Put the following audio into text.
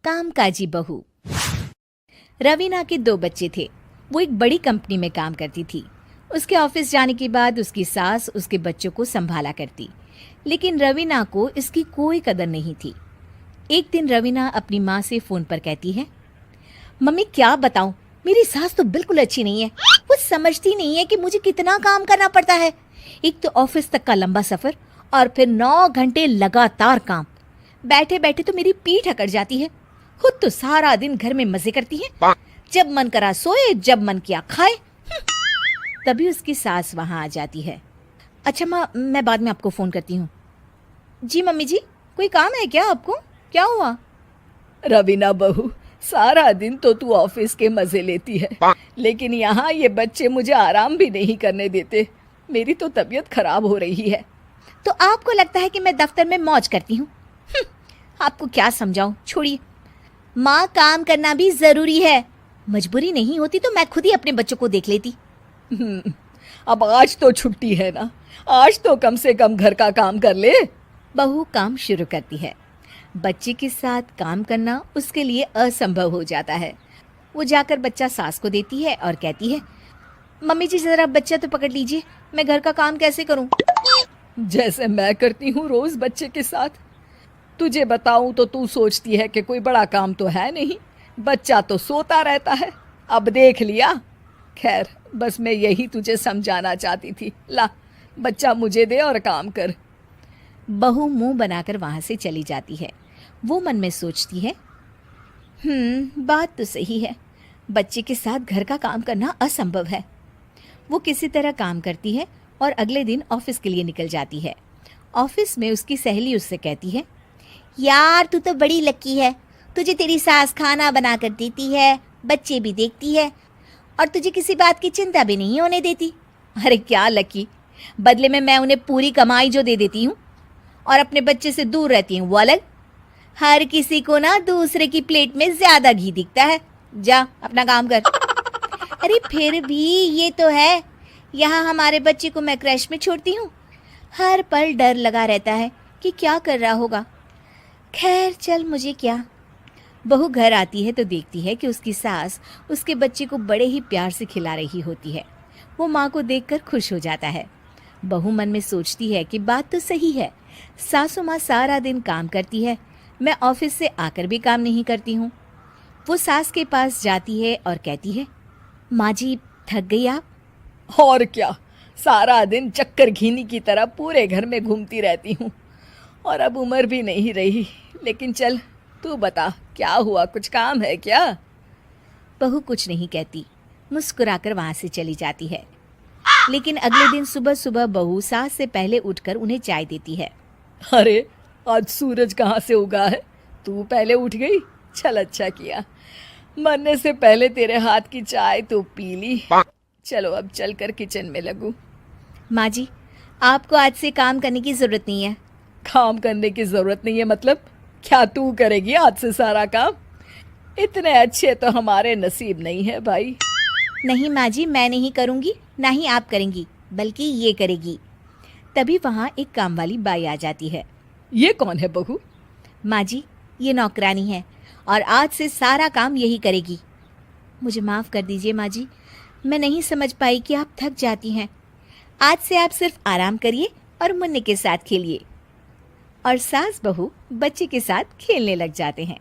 कामकाजी बहू। रवीना के 2 बच्चे थे। वो एक बड़ी कंपनी में काम करती थी। उसके ऑफिस जाने के बाद उसकी सास उसके बच्चों को संभाला करती, लेकिन रवीना को इसकी कोई कदर नहीं थी। एक दिन रवीना अपनी माँ से फोन पर कहती है, मम्मी क्या बताऊं, मेरी सास तो बिल्कुल अच्छी नहीं है। वो समझती नहीं है कि मुझे कितना काम करना पड़ता है। एक तो ऑफिस तक का लंबा सफर और फिर 9 घंटे लगातार काम। बैठे बैठे तो मेरी पीठ अकड़ जाती है। खुद तो सारा दिन घर में मजे करती है, जब मन करा सोए, जब मन किया खाए। तभी उसकी सास वहां आ जाती है। अच्छा माँ, मैं बाद में आपको फोन करती हूँ। जी मम्मी जी, कोई काम है क्या आपको? क्या हुआ? रवीना बहू, सारा दिन तो तू ऑफिस के मजे लेती है, लेकिन यहाँ ये बच्चे मुझे आराम भी नहीं करने देते। मेरी तो तबीयत खराब हो रही है। तो आपको लगता है कि मैं दफ्तर में मौज करती हूँ? आपको क्या समझाऊं, छोड़िए। माँ, काम करना भी जरूरी है। मजबूरी नहीं होती तो मैं खुद ही अपने बच्चों को देख लेती। अब आज तो छुट्टी है ना, आज तो कम से कम घर का काम कर ले। बहू काम शुरू करती है। बच्चे के साथ काम करना उसके लिए असंभव हो जाता है। वो जाकर बच्चा सास को देती है और कहती है, मम्मी जी जरा बच्चा तो पकड़ लीजिए, मैं घर का काम कैसे करूं? जैसे मैं करती हूँ रोज बच्चे के साथ। तुझे बताऊं तो तू सोचती है कि कोई बड़ा काम तो है नहीं, बच्चा तो सोता रहता है। अब देख लिया। खैर, बस मैं यही तुझे समझाना चाहती थी। ला, बच्चा मुझे दे और काम कर। बहू मुंह बनाकर वहां से चली जाती है। वो मन में सोचती है, बात तो सही है, बच्चे के साथ घर का काम करना असंभव है। वो किसी तरह काम करती है और अगले दिन ऑफिस के लिए निकल जाती है। ऑफिस में उसकी सहेली उससे कहती है, यार तू तो बड़ी लकी है, तुझे तेरी सास खाना बना कर देती है, बच्चे भी देखती है और तुझे किसी बात की चिंता भी नहीं होने देती। अरे क्या लकी, बदले में मैं उन्हें पूरी कमाई जो दे देती हूँ और अपने बच्चे से दूर रहती हूँ वो अलग। हर किसी को ना दूसरे की प्लेट में ज्यादा घी दिखता है। जा अपना काम कर। अरे फिर भी ये तो है, यहाँ हमारे बच्चे को मैं क्रैश में छोड़ती हूँ, हर पल डर लगा रहता है कि क्या कर रहा होगा। खैर चल, मुझे क्या। बहू घर आती है तो देखती है कि उसकी सास उसके बच्चे को बड़े ही प्यार से खिला रही होती है। वो माँ को देखकर खुश हो जाता है। बहू मन में सोचती है कि बात तो सही है, सासू माँ सारा दिन काम करती है, मैं ऑफिस से आकर भी काम नहीं करती हूँ। वो सास के पास जाती है और कहती है, माँ जी थक गई आप? और क्या, सारा दिन चक्कर घीनी की तरह पूरे घर में घूमती रहती हूँ और अब उम्र भी नहीं रही। लेकिन चल तू बता, क्या हुआ, कुछ काम है क्या? बहू कुछ नहीं कहती, मुस्कुराकर वहां से चली जाती है। लेकिन अगले दिन सुबह सुबह बहू सास से पहले उठकर उन्हें चाय देती है। अरे आज सूरज कहाँ से उगा है, तू पहले उठ गई। चल अच्छा किया, मरने से पहले तेरे हाथ की चाय तो पी ली। चलो अब चलकर किचन में लगूं। माँ जी, आपको आज से काम करने की जरूरत नहीं है। काम करने की जरूरत नहीं है मतलब? क्या तू करेगी आज से सारा काम? इतने अच्छे तो हमारे नसीब नहीं है भाई। नहीं माँ जी, मैं नहीं करूँगी, ना ही आप करेंगी, बल्कि ये करेगी। तभी वहाँ एक काम वाली बाई आ जाती है। ये कौन है बहू? माँ जी, ये नौकरानी है और आज से सारा काम यही करेगी। मुझे माफ़ कर दीजिए माँ जी, मैं नहीं समझ पाई कि आप थक जाती हैं। आज से आप सिर्फ आराम करिए और मुन्ने के साथ खेलिए। और सास बहू बच्चे के साथ खेलने लग जाते हैं।